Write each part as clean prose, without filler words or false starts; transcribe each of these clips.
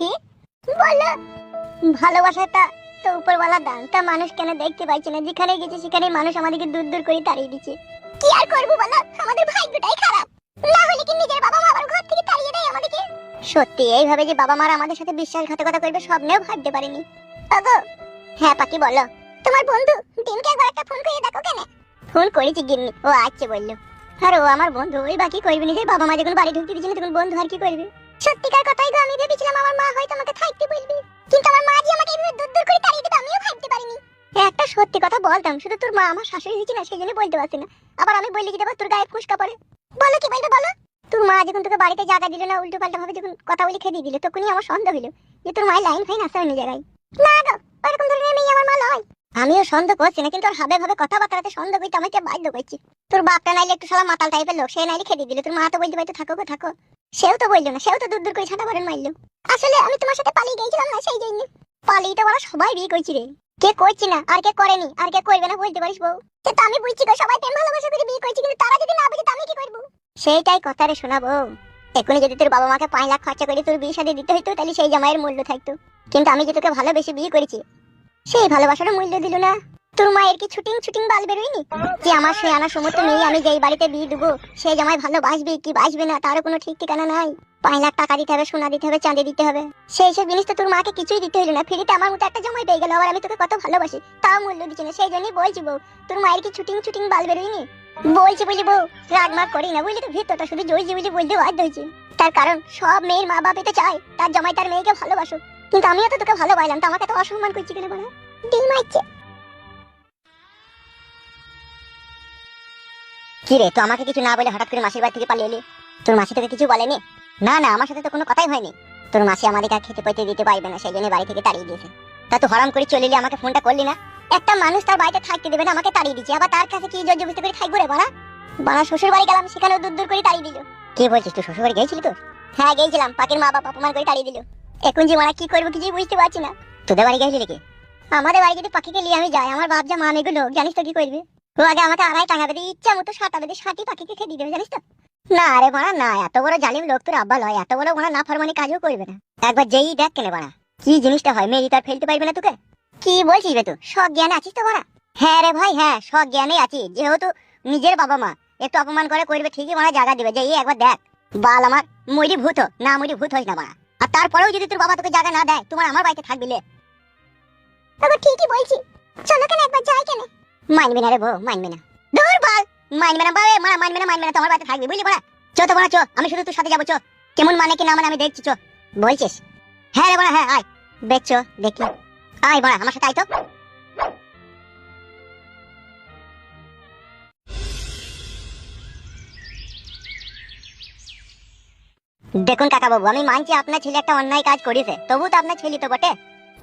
কি বলো? ভালোবাসাটা তো উপরওয়ালা দান, তা মানুষ কেন দেখতে পাইছে না? যেখানে গেছে সেখানে মানুষ আমাদেরকে দূর দূর করে তাড়িয়ে দিচ্ছে। কি আর করবো বলো, আমাদের ভাগ্যটাই খারাপ। না হলে কি নিজের বাবা মা আবার ঘর থেকে তাড়িয়ে দেয় আমাদেরকে? সত্যি এইভাবে যে বাবা মারা আমাদের সাথে বিশ্বাসঘাতকতা করবে স্বপ্নেও ভাবতে পারিনি। আগো হ্যাঁ পাখি বলো। তোমার বন্ধু দিনকে একবার একটা ফোন করে দেখো কেন? ফোন করেছি গিন্নি, ও আচ্ছা বললো। আর ও আমার বন্ধু, ওই বাকি করবে নিজের বাবা মা যখন বাড়ি ঢুকতে দিচ্ছে না তখন বন্ধু আর কি করবে? সত্যিকার কথাই গো, আমি ভেবেছিলাম আমার মা হয়তো আমাকে থাকতে বলবে, কিন্তু আমার মা যে আমাকে এইভাবে দূর দূর করে তাড়িয়ে দেবে আমিও ভাবতে পারিনি। একটা সত্যি কথা বলতাম, শুধু তোর মা আমার শাশুড়ি হয়েছে না সেই জন্য বলতে পারছি না। আবার আমি বললি কি দেবো তোর গায়ে ফুসকা পড়ে? বলো কি বলবে বলো। তোর মা যখন তোকে বাড়িতে জায়গা দিল না, উল্টো পাল্টা ভাবে যখন কথা বলে খেয়ে দিল, তখনই আমার সন্দেহ হলো যে তোর মায়ের লাইন ফাইন আসে অন্য জায়গায়। না গো, ওরকম ধরনের মেয়ে আমার মা লয়। আমিও সন্দেহ করছি না, কিন্তু ওর হাবে ভাবে কথাবার্তাতে সন্দেহ করতে আমাকে বাধ্য করছি। তোর বাপটা নাইলে একটু শালা মাতাল টাইপের লোক, সে নাইলে খেয়ে দিল। তোর মা তো বলতে পারতো থাকো গো থাকো, সেও তো বললো না, সেও তো দূর দূর করে ছাটা বারণ মারলো। আসলে আমি তোমার সাথে পালিয়ে গেছিলাম না, সেই জন্য। পালিয়ে তো বলা সবাই বিয়ে করছি রে, কে করছি না আর কে করেনি আর কে করবে না বলতে পারিস বউ? সেটা আমি বুঝছি গো, সবাই প্রেম ভালোবাসা করে বিয়ে করছি, কিন্তু তারা যদি না বুঝে আমি কি করবো? সেইটাই কথা রে শোনাবো। এখনই যদি তোর বাবা মাকে 5 লাখ খরচা করে তোর বিয়ে শাদী দিতে হইতো, তাহলে সেই জামাইয়ের মূল্য থাকতো। কিন্তু আমি যে তোকে ভালোবেসে বিয়ে করেছি, সেই ভালোবাসারও মূল্য দিল না। তোর মায়ের কি ছুটিং ছুটিং বাল বেরোয়নি যে আমার সে আনা সমস্ত মেয়ে আমি যেই বাড়িতে বিয়ে দেবো সেই জামাই ভালোবাসবে কি বাসবে না তারও কোনো ঠিক ঠিকানা নাই। 5 লাখ টাকা দিতে হবে, সোনা দিতে হবে, চাঁদি দিতে হবে, সেই সব জিনিস তো তোর মাকে কিছুই দিতে হলো না। ফ্রিতে আমার মতো একটা জামাই পেয়ে গেল, আবার আমি তোকে কত ভালোবাসি তাও মূল্য দিচ্ছি না। সেই জন্যই বলছি বউ, তোর মায়ের কি ছুটিং ছুটিং বাল বেরোয়নি? বলছি বুঝলি বউ, রাগ মাগ করি না বুঝলি, তো ভিতরটা শুধু জয়জি বুঝি বলতে বাধ্য হয়েছি। তার কারণ সব মেয়ের মা বাপ তো চায় তার জামাই তার মেয়েকে ভালোবাসো, কিন্তু আমিও তো তোকে ভালোবাসলাম, তো আমাকে তো অসম্মান করছি কেন বলো? ডিম মারছে। কি রে, তো আমাকে কিছু না বলে হঠাৎ করে মাসির বাড়ি থেকে পালিয়ে এলি? তোর মাসি তোকে কিছু বলেনি? না না, আমার সাথে তো কোনো কথাই হয়নি। তোর মাসি আমাদেরকে আর খেতে পয়তে দিতে পারবে না, সেই জন্য বাড়ি থেকে তাড়িয়ে দিয়েছে। তা তো হরাম করে চলে এলি, আমাকে ফোনটা করলি না? একটা মানুষ তার বাড়িতে থাকতে দেবে না, আমাকে তাড়িয়ে দিচ্ছে, আবার তার কাছে কি জর্জ বুঝতে করে থাকবো রে বাড়া? বাড়া শ্বশুর বাড়ি গেলাম, সেখানেও দূর দূর করে তাড়িয়ে দিল। কি বলছিস, তুই শ্বশুর বাড়ি গেছিলি? তো হ্যাঁ গেছিলাম, পাখির মা বাবা অপমান করে তাড়িয়ে দিল। এখন যে মারা কি করবো কিছুই বুঝতে পারছি না। তোদের বাড়ি গেছিলি কি? আমাদের বাড়ি যদি পাখিকে নিয়ে আমি যাই, আমার বাপ যা মা মেয়েগুলো জানিস তো কি করবে? ও আগে আমাকে আড়াই টাকা বেঁধে ইচ্ছা মতো সাঁটা বেঁধে সাঁটি পাখিকে খেয়ে দিবে জানিস তো? না রে বাড়া না, এত বড় জালিম লোক তোর আব্বা লয়, এত বড় বাড়া না ফরমানি কাজও করবে না। একবার যেই দেখ কেনে বাড়া কি জিনিসটা হয়, মেয়ে তার ফেলতে পারবে না তোকে। কি বলছিস বে তুই, সব জ্ঞানে আছিস তো বাড়া? হ্যাঁ রে ভাই হ্যাঁ, সব জ্ঞানে আছি। যেহেতু নিজের বাবা মা একটু অপমান করে করবে ঠিকই, বাড়া জায়গা দিবে যে একবার দেখ বাল আমার মরি ভূত না মরি ভূত হইস না বাড়া। আর তারপরেও যদি তোর বাবা তোকে জায়গা না দেয়, তোমার আমার বাড়িতে থাকবি লে। তবে ঠিকই বলছি, চলো কেন একবার যাই কেন? মানবি না রে বউ, মানবি না। দূর বল, মানবে না বাবে মারা, মানবে না তোমার বাড়িতে থাকবি বুঝলি বড়া? চো তো বড়া চো, আমি শুধু তোর সাথে যাবো চো। কেমন মানে কি না মানে আমি দেখছি চো। বলছিস? হ্যাঁ রে বড়া হ্যাঁ, আয় বেচ চো দেখি। আয় বড়া আমার সাথে আয় তো। দেখুন কাকা বাবু, আমি মানছি আপনার ছেলে একটা অন্যায় কাজ করেছে, তবু তো আপনার ছেলে তো বটে।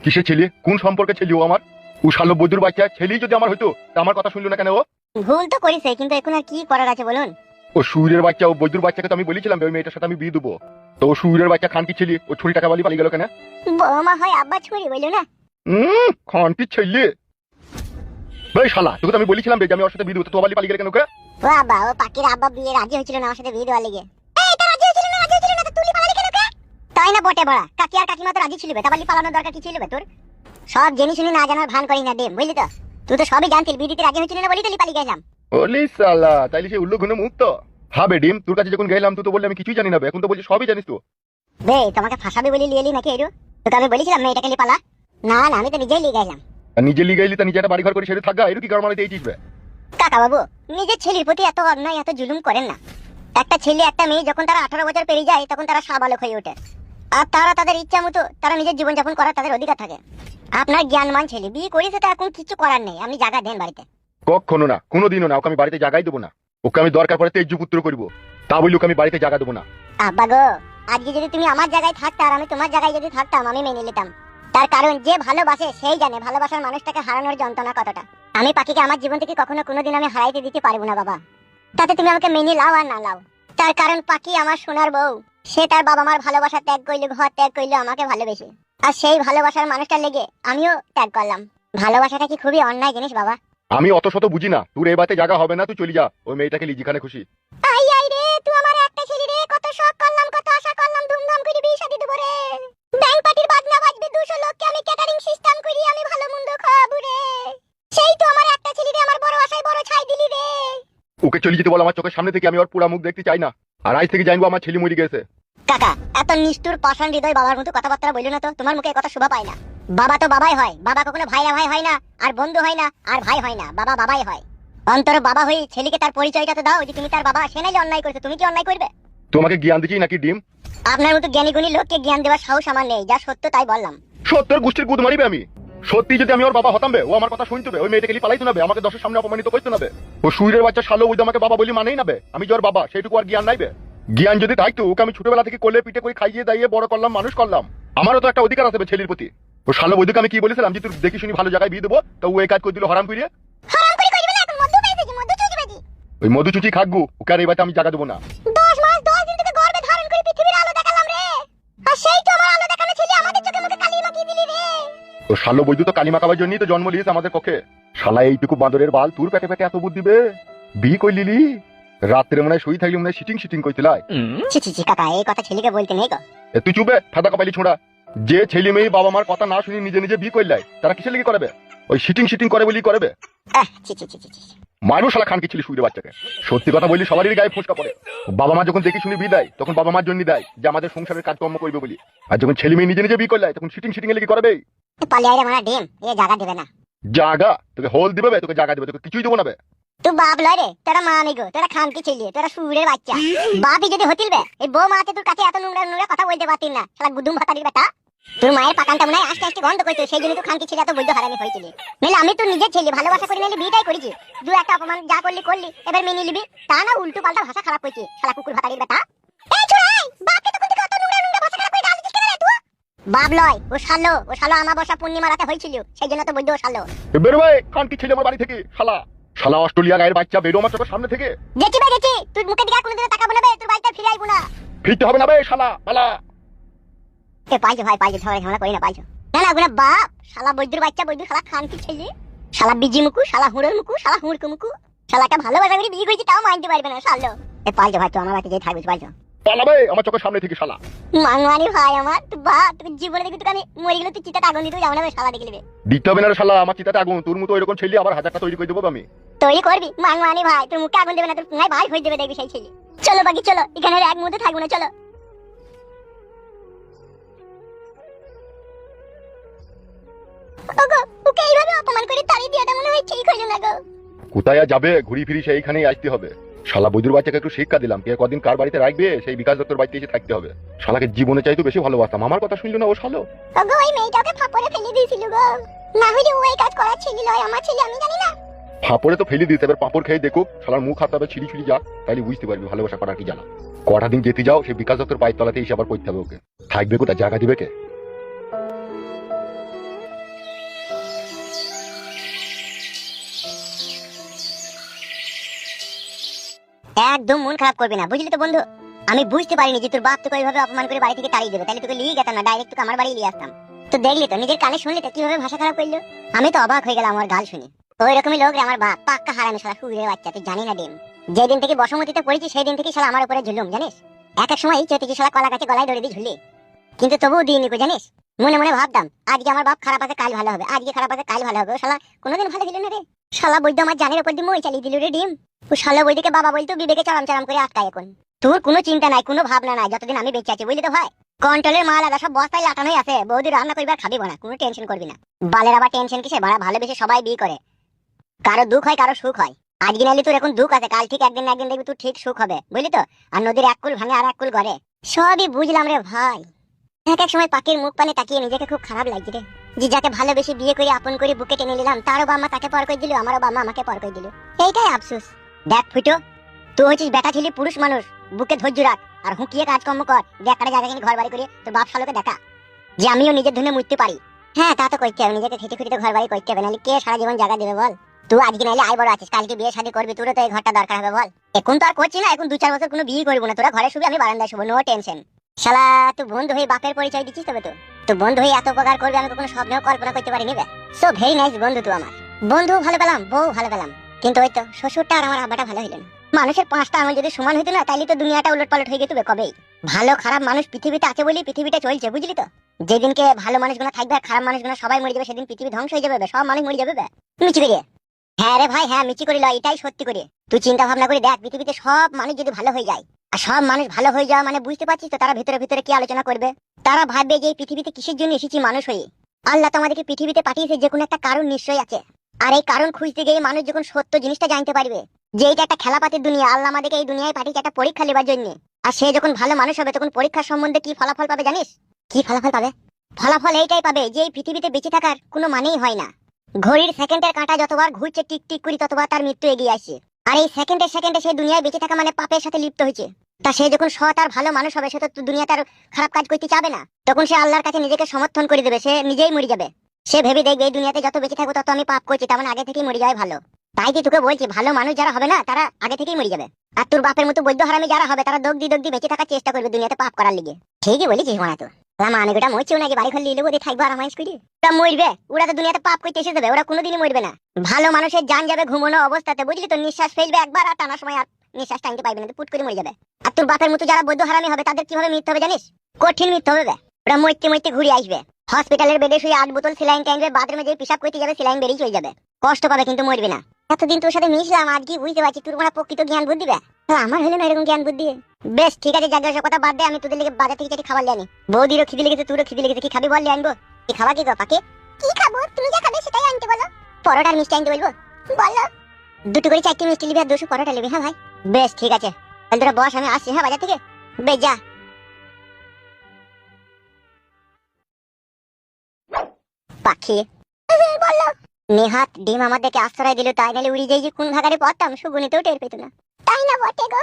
কিসের ছেলে, কোন সম্পর্কে ছেলে ও আমার? ও শালো বৈদ্যুর বাচ্চা, ছেলেই যদি আমার হইতো তা আমার কথা শুনলো না কেন ও? ভুল তো করেছে, কিন্তু এখন আর কি করার আছে বলুন? ও সুরের বাচ্চা, ও বৈদ্যুর বাচ্চাকে তো আমি বলেছিলাম ওই মেয়েটার সাথে আমি বিয়ে দেবো। তো ও সুরের বাচ্চা খানকি ছেলে, ও ছুরি টাকা বালি পালিয়ে গেল কেন? বৌমা হয় আব্বা ছুরি বললো না? খানকি ছেলে। ভাই শালা, তোকে তো আমি বলেছিলাম যে আমি ওর সাথে বিয়ে দেবো, তো বালি পালিয়ে গেল কেন ওকে? বাবা, ও পাখির আব্বা বিয়ে রাজি হয়েছিল না আমার সাথে বিয়ে দেওয়ার লেগে। এই তো রাজি হয়েছিল না, রাজি হয়েছিল না, তো তুলি পালালি কেন কে? তাই না বটে বড়া, কাকি আর কাকিমা তো রাজি ছিল, বে তাবালি পালানোর দরকার কি ছিল বে তোর? সব জেনে শুনি না জানার ভান করি না ডেম, বুঝলি তো? তুই তো সবই জানতিস, বিয়ে দিতে রাজি হয়েছিল না বলি তো পালিয়ে গেলাম। ওলি শালা, তাইলে সে উল্লু ঘন মুক্ত। হ্যাঁ বেডিম, তোর কাছে যখন গেলাম তুই তো বললি আমি কিছুই জানি না, এখন তো বলছিস সবই জানিস তো। বে তোমাকে ফাঁসাবি বলি লিয়েলি নাকি এরু? তোকে আমি বলেছিলাম মেয়েটাকে নিয়ে পালা। না না, আমি তো নিজেই লিয়ে গেলাম। আর নিজে লিয়ে গেলি তা নিজে একটা বাড়ি ঘর করে সেরে থাকা, এরু কি কার মানে এই চিসবে? কাকা বাবু, নিজের ছেলের প্রতি এত অন্যায় এত জুলুম করেন না। একটা ছেলে একটা মেয়ে যখন তারা 18 বছর পেরিয়ে যায় তখন তারা সাবালক হয়ে ওঠে, আর তারা তাদের ইচ্ছা মতো তারা নিজের জীবন যাপন করার তাদের অধিকার থাকে। আপনার জ্ঞানমান ছেলে বিয়ে করেছে, তো এখন কিছু করার নেই, আপনি জায়গা দেন বাড়িতে। কখনো না, কোনোদিনও না, ওকে আমি বাড়িতে জায়গাই দেবো না। ওকে আমি দরকার পড়ে তেজ্য পুত্র করবো, তা বলি ওকে আমি বাড়িতে জায়গা দেবো না। আব্বা গো, আজকে যদি তুমি আমার জায়গায় থাকতে আর আমি তোমার জায়গায় যদি থাকতাম, আমি মেনে নিতাম। তার কারণ যে ভালোবাসে সেই জানে ভালোবাসার মানুষটাকে হারানোর যন্ত্রণা কতটা। আমি পাখিকে আমার জীবন থেকে কখনো কোনোদিন আমি হারাইতে দিতে পারবো না বাবা, তাতে তুমি আমাকে মেনে লাও আর না লাও। তার কারণ পাখি আমার সোনার বউ, সে তার বাবা মার ভালোবাসা ত্যাগ করলো, ঘর ত্যাগ করলো আমাকে ভালোবেসে, আর সেই ভালোবাসার মানুষটার লেগে আমিও ত্যাগ করলাম। ভালোবাসাটা কি খুবই অন্যায় জিনিস বাবা? আমি অত শত বুঝি না, তোর এই বাড়িতে জায়গা হবে না, তুই চলে যা, ওই মেয়েটাকে লি যেখানে খুশি। আই আই রে, তুই আমার একটা ছেলে রে, কত শখ করলাম কত আশা করলাম, ধুমধাম করে বিয়ে শাদী দেবো রে। ব্যাংক ওকে চলে যেতে বল আমার চোখের সামনে থেকে, আমি ওর পুরা মুখ দেখতে চাই না। আর আজ থেকে জানবো আমার ছেলে মরে গেছে। কাকা এত নিষ্ঠুর পাষাণ হৃদয় বাবার মতো কথাবার্তা বললো না তো, তোমার মুখে কথা শোভা পায় না। বাবা তো বাবাই হয়, বাবা কখনো ভাইরা ভাই হয় না, আর বন্ধু হয় না, আর ভাই হয় না, বাবা বাবাই হয়। অন্তর বাবা হয়ে ছেলেকে তার পরিচয়টা তো দাও যে তুমি তার বাবা। সে নাইলে অন্যায় করছো, তুমি কি অন্যায় করবে? তোমাকে জ্ঞান দিচ্ছি নাকি ডিম? আপনার মতো জ্ঞানী গুণী লোককে জ্ঞান দেওয়ার সাহস আমার নেই, যা সত্য তাই বললাম। সত্যের গোষ্ঠীর গুদ মারিবে আমি। সত্যি যদি আমি ওর বাবা হতাম বে, ও আমার কথা শুনতে হবে, ওই মেয়েটাকে নিয়ে পালাইতে নেবে, আমাকে দশের সামনে অপমানিত করতে নেবে। ও সুইরের বাচ্চা শালো ওই আমাকে বাবা বলি মানেই নেবে, আমি যে ওর বাবা সেইটুকু আর জ্ঞান নাইবে। জ্ঞান যদি থাকতো ওকে আমি ছোটবেলা থেকে কোলে পিঠে করে খাইয়ে দাইয়ে বড় করলাম, মানুষ করলাম, আমারও তো একটা অধিকার আছে ছেলের প্রতি। ও শালো বৈদ্যকে আমি কি বলেছিলাম যে তুই দেখি শুনি ভালো জায়গায় বিয়ে দেবো, তো ও এই কাজ করে দিল হারাম করিয়ে। হারাম করে কইবে না, এখন মধু পেয়েছে, মধু চুষবে। ওই মধু চুচি খাকবো, ওকে আর এই বাচ্চা আমি জায়গা দেবো না। 10 মাস 10 দিন থেকে গর্ভে ধারণ করে পৃথিবীর আলো দেখালাম রে, আর সেই তো আমার আলো দেখানো ছেলে আমাদের চোখে মুখে কালি মাখিয়ে দিলি রে। ও শালো বৈদ্য তো কালিমা খাবার জন্যই তো জন্ম লিয়েছে আমাদের পক্ষে। শালা এইটুকু বাঁদরের বাল তোর পেটে পেটে এত বুদ্ধি বে, বিয়ে করলিলি রাত্রে মনে হয় শুই থাকলি মনে হয় সিটিং সিটিং করছিলাই। ছি ছি ছি কাকা, এই কথা ছেলেকে বলতে নেই গো। তুই চুপে ফাদা কপালি ছোঁড়া। যে ছেলে মেয়ে বাবা মার কথা না শুনি নিজে নিজে বিয়ে করলাই, তারা কিসের লেগে করবে? ওই সিটিং সিটিং করে বলি করবে। ছি ছি ছি ছি। মানুষ শালা খান কি ছিল শুইরে বাচ্চাকে। সত্যি কথা বললি সবারই গায়ে ফোসকা পড়ে। বাবা মা যখন দেখি শুনি বিয়ে দেয় তখন বাবা মার জন্য দেয় যে আমাদের সংসারের কাজকর্ম করবে বলি, আর যখন ছেলে মেয়ে নিজে নিজে বিয়ে করলাই তখন সিটিং সিটিং এ লেগে করবে। পালিয়ে আইরে মারা ডিম, এ জায়গা দেবে না। জাগা তোকে হোল দিবে বে, তোকে জায়গা দিবে, তোকে কিছুই দেবো না বে। তুই বাপ লয় রে, তোরা মা আমি গো, তোরা খানকি ছেলে, তোরা সুরের বাচ্চা। বাপই যদি হতিল বে, এই বউ মাতে তোর কাছে এত নোংরা নোংরা কথা বলতে পারতিস না, শালা গুদুম ভাতারির বেটা। তোর মায়ের পাকানটা মনে হয় আস্তে আস্তে গন্ধ করতো, সেই জন্য তুই খানকি ছেলে এত বৈধ হারামি হয়েছিল। নাহলে আমি তোর নিজের ছেলে, ভালোবাসা করে নাহলে বিয়েটাই করেছি। দু একটা অপমান যা করলি করলি, এবার মেনে নিবি, তা না উল্টো পাল্টা ভাষা খারাপ করছিস, শালা কুকুর ভাতারির বেটা। এই ছোড়াই, বাপকে তখন থেকে অত নোংরা নোংরা ভাষা খারাপ করে গালি দিছিস কেন রে তুই? বাপ লয়, ও শালো আমাবস্যা পূর্ণিমা রাতে হয়েছিল, সেই জন্য তো বৈধ শালো। বেরো ভাই খান কি ছেলে আমার বাড়ি থেকে, শালা শালা অস্ট্রেলিয়া গায়ের বাচ্চা, বেরো আমার চোখের সামনে থেকে। গেছি বে গেছি, তুই মুখের দিকে আর কোনোদিনও তাকাবো না বে, তোর বাড়িতে ফিরে আইবো না। ফিরতে হবে না বে শালা পালা। এ পাইছো ভাই, পাইছো, ঝগড়া ঝামেলা করি না, পাইছো না না গুনা বাপ, শালা বৈদ্যুর বাচ্চা, বৈদ্যুর শালা খানকি ছেলে, শালা বিজি মুকু, শালা হুড়োর মুকু, শালা হুড়কু মুকু, শালাটা ভালোবাসা করে বিয়ে করেছি তাও মানতে পারবে না শালো। এ পাইছো ভাই, তুই আমার বাড়িতে যেয়ে থাকবি, পাইছো পালাবে আমার চোখের সামনে থেকে শালা। মাংমানি ভাই আমার, তুই বাপ, তুই জীবনে দেখবি তোকে আমি মরে গেলে তুই চিতাটা আগুন দিতেও যাবো না বে, শালা দেখে নেবে। দিতে হবে না রে শালা, আমার চিতাতে আগুন, তোর মতো এরকম ছেলে আবার হাজারটা তৈরি করে দেবো আমি। তৈরি করবি মাংমানি ভাই, তোর মুখে আগুন দেবে না, তোর পুঙ্গায় ভাই হয়ে দেবে, দেখবি সেই ছেলে। চলো বাকি চলো, এখানে আর এক মুহূর্তে থাকবো না, চলো। ওগো, ওকে এইভাবে অপমান করে তাড়িয়ে দিয়াটা মনে হয় ঠিক হইল না গো। কোথায় আর যাবে, ঘুরি ফিরি সেইখানেই আসতে হবে। শালা বৈদ্যুর বাচ্চাকে একটু শিক্ষা দিলাম, কে কদিন কার বাড়িতে রাখবে সেই বিকাশ দত্তর বাড়িতে এসে থাকতে হবে। শালাকে জীবনে চাইতো বেশি ভালোবাসতাম, আমার কথা শুনলো না ও শালো। ওগো, ওই মেয়েটাকে ফাপড়ে ফেলে দিয়েছিল গো, না হইলে ও এই কাজ করার ছিল নয়, আমার ছেলে, আমি জানি না। ফাপড়ে তো ফেলে দিতে, এবার পাপড় খেয়ে দেখো শালার মুখ হাত পাবে ছিঁড়ি ছিঁড়ি যা, তাইলে বুঝতে পারবি ভালোবাসা করার কি জানা। কটা দিন যেতে যাও সেই বিকাশ দত্তর পায়ের তলাতে এসে আবার করতে হবে ওকে। থাকবে কোথায়, জায়গা দিবে কে? একদম মন খারাপ করবি না, বুঝলি তো বন্ধু। আমি বুঝতে পারিনি যে তোর বাপ তোকে এইভাবে অপমান করে বাড়ি থেকে তাড়িয়ে দেবে, তাহলে তোকে নিয়ে যেতাম না, ডাইরেক্ট তোকে আমার বাড়ি নিয়ে আসতাম। তো দেখলি তো, নিজের কানে শুনলি তো কিভাবে ভাষা খারাপ করলো। আমি তো অবাক হয়ে গেলাম আমার গাল শুনে। ওই রকমই লোক রে আমার বাপ, পাক্কা হারামি শালা সুরের বাচ্চা, তুই জানি না ডিম। যেদিন থেকে বসমতিতে পড়েছি সেই দিন থেকে শালা আমার উপরে ঝুলুম, জানিস। এক এক সময় চেয়েছি শালা কলা গাছে গলায় দড়ি দিয়ে ঝুলি, কিন্তু তবুও দিইনি কো, জানিস। মনে মনে ভাবতাম আজকে আমার বাপ খারাপ আছে কাল ভালো হবে, আজকে খারাপ আছে কাল ভালো হবে। ও শালা কোনোদিন ভালো ছিল না রে, শালা বৈদ্য আমার জানের উপর দিয়ে মই চালিয়ে দিল রে ডিম। ও শালা বৈদ্যকে বাবা বলতো, বিবেকে চরম চরম করে আটকায় এখন। তোর কোনো চিন্তা নাই, কোনো ভাবনা নাই, যতদিন আমি বেঁচে আছি, বুঝলি তো ভাই। কন্ট্রোলের মাল আদা সব বস্তায় লাটানোই আছে, বৌদি রান্না করবি আর খাবি না, কোনো টেনশন করবি না। বালের আবার টেনশন কিসে, বাড়া ভালোবেসে সবাই বিয়ে করে, কারো দুঃখ হয় কারো সুখ হয়। আজকে নাইলে তোর এখন দুঃখ আছে, কাল ঠিক একদিন না একদিন দেখবি তুই ঠিক সুখ হবে, বুঝলি তো। আর নদীর এক কুল ভাঙে আর এক কুল গড়ে, সবই বুঝলাম রে ভাই। এক এক সময় পাখির মুখ পানে তাকিয়ে নিজেকে খুব খারাপ লাগছে রে, যে যাকে ভালোবেসে বিয়ে করে আপন করে বুকে টেনে নিলাম, তারও বাবা তাকে পর করে দিল, আমারও বাবা আমাকে পর করে দিল, এইটাই আফসোস। দেখ ফুটো, তুই হচ্ছিস বেটা ছেলে, পুরুষ মানুষ, বুকে ধৈর্য রাখ আর হুঁকিয়ে কাজকর্ম কর, একটা জায়গা কিনে ঘর বাড়ি করে তোর বাপ শালোকে দেখা যে আমিও নিজের ধুনে মুততে পারি। হ্যাঁ তা তো করতে হবে, নিজেকে খেটে খুঁটে ঘর বাড়ি করতে হবে, নাহলে কে সারা জীবন জায়গা দেবে বল। তুই আজকে নাইলে আই বড় আছিস, কালকে বিয়ে শাদী করবি, তোরও তো এই ঘরটা দরকার হবে বল। এখন তো আর করছি না, এখন 2-4 বছর কোনো বিয়ে করবো না, তোরা ঘরে শুবি আমি বারান্দায় শুবো, নো টেনশন। শালা তুই বন্ধু হয়ে বাপের পরিচয় দিচ্ছিস, তবে তো বন্ধু হয়ে এত উপকার করবে আমি কখনো স্বপ্নেও কল্পনা করতে পারিনি বে। সো ভেরি নাইস বন্ধু, তুই আমার বন্ধু ভালো পেলাম, বউ ভালো পেলাম, কিন্তু ওই তো শ্বশুরটা আর আমার আব্বাটা ভালো হইল না। মানুষের 5টা আঙুল যদি সমান হইতো না, তাইলে তো দুনিয়াটা উলট পালট হয়ে যেত কবেই। ভালো খারাপ মানুষ পৃথিবীতে আছে বলেই পৃথিবীটা চলছে, বুঝলি তো। যেদিনকে ভালো মানুষগুলো থাকবে আর খারাপ মানুষগুলো সবাই মরে যাবে, সেদিন পৃথিবী ধ্বংস হয়ে যাবে, সব মানুষ মরে যাবে। মিচি বেরিয়ে হ্যাঁ রে ভাই, হ্যাঁ মিচি করি লয়, এটাই সত্যি করে। তুই চিন্তা ভাবনা করে দেখ, পৃথিবীতে সব মানুষ যদি ভালো হয়ে যায়, আর সব মানুষ ভালো হয়ে যাওয়া মানে বুঝতে পারছিস তো তারা ভিতরে ভিতরে কি আলোচনা করবে। তারা ভাববে যে এই পৃথিবীতে কিসের জন্য এসেছি মানুষ হয়ে। আল্লাহ তো আমাদেরকে পৃথিবীতে পাঠিয়েছে যে কোনো একটা কারণ নিশ্চয়ই আছে। আর এই কারণ খুঁজতে গিয়ে মানুষ যখন সত্য জিনিসটা জানতে পারবে যে এটা একটা খেলাপাতির দুনিয়া, আল্লাহ আমাদেরকে এই দুনিয়ায় পাঠিয়েছে একটা পরীক্ষা নেবার জন্য। আর সে যখন ভালো মানুষ হবে তখন পরীক্ষার সম্বন্ধে কি ফলাফল পাবে জানিস? কি ফলাফল পাবে? ফলাফল এইটাই পাবে যে এই পৃথিবীতে বেঁচে থাকার কোনো মানেই হয় না। ঘড়ির সেকেন্ডের কাঁটা যতবার ঘুরছে টিক টিক করে ততবার তার মৃত্যু এগিয়ে আসে। আর এই সেকেন্ডে সেকেন্ডে সে দুনিয়ায় বেঁচে থাকা মানে পাপের সাথে লিপ্ত হয়েছে। তা সে যখন সৎ আর ভালো মানুষ হবে, সে তো দুনিয়াতে আর খারাপ কাজ করতে চাবে না। তখন সে আল্লাহর কাছে নিজেকে সমর্থন করে দেবে, সে নিজেই মরে যাবে। সে ভেবে দেখবে এই দুনিয়াতে যত বেঁচে থাকবো তত আমি পাপ করছি, তেমন আগে থেকেই মরে যাওয়াই ভালো। তাই কি তোকে বলছি, ভালো মানুষ যারা হবে না তারা আগে থেকেই মরে যাবে। আর তোর বাপের মতো বৈধ হারামি যারা হবে তারা দগদি দগদি বেঁচে থাকার চেষ্টা করবে দুনিয়াতে পাপ করার লিগে। ঠিকই বলেছিস মানা তো। মানে গোটা মরছেও নাকি, বাড়ি ঘর লিলে বোধে থাকবো আরামাইশ করি। ওরা মরবে, ওরা তো দুনিয়াতে পাপ করতে এসে যাবে, ওরা কোনোদিনই মরবে না। ভালো মানুষের জান যাবে ঘুমানো অবস্থাতে, বুঝলি তো, নিঃশ্বাস ফেলবে একবার আর টানার সময় আর নিঃশ্বাস টানতে পারবে না, তো পুট করে মরে যাবে। আর তোর বাপের মতো যারা বৈধ হারামি হবে তাদের কিভাবে মৃত্যু হবে জানিস? কঠিন মৃত্যু হবে। ওরা মরতে মরতে ঘুরে আসবে, হসপিটালের বেডে শুয়ে 8 বোতল সেলাইন টাইনবে, বাথরুমে যে পিসাব করতে যাবে সেলাইন বেরিয়ে চলে যাবে। কষ্ট পাবে কিন্তু মরবে না। এতদিন তোর সাথে মিশলাম, আজ কি বুঝতে পারছি তোর কোনো প্রকৃত জ্ঞান বুদ্ধি বে। আমার হলো না এরকম জ্ঞান বুদ্ধি। বেশ ঠিক আছে, যার কথা বাদ দে, আমি তোদের লেগে বাজার থেকে খাবার নিয়ে আনি। বৌদিরও খিদে লেগেছে, তোরও খিদে লেগেছে, কি খাবি বল নিয়ে আনবো। কি খাবা কি গো পাকে? কি খাবো? তুমি যা খাবে সেটাই আনতে বলো। পরোটার মিষ্টি আনতে বলবো? বলো। দুটো করে 4টি মিষ্টি নিবি আর 200 পরোটা নেবে। হ্যাঁ ভাই বেশ ঠিক আছে, তাহলে তোরা বস, আমি আসছি হ্যাঁ বাজার থেকে। বেশ যা। পাখি বলো। নেহাত ডিম আমাদেরকে আশ্রয় দিল, তাই নাহলে উড়ি যাই যে কোন ভাগারে পড়তাম শুগুনিতেও টের পেত না। তাই না বটে গো।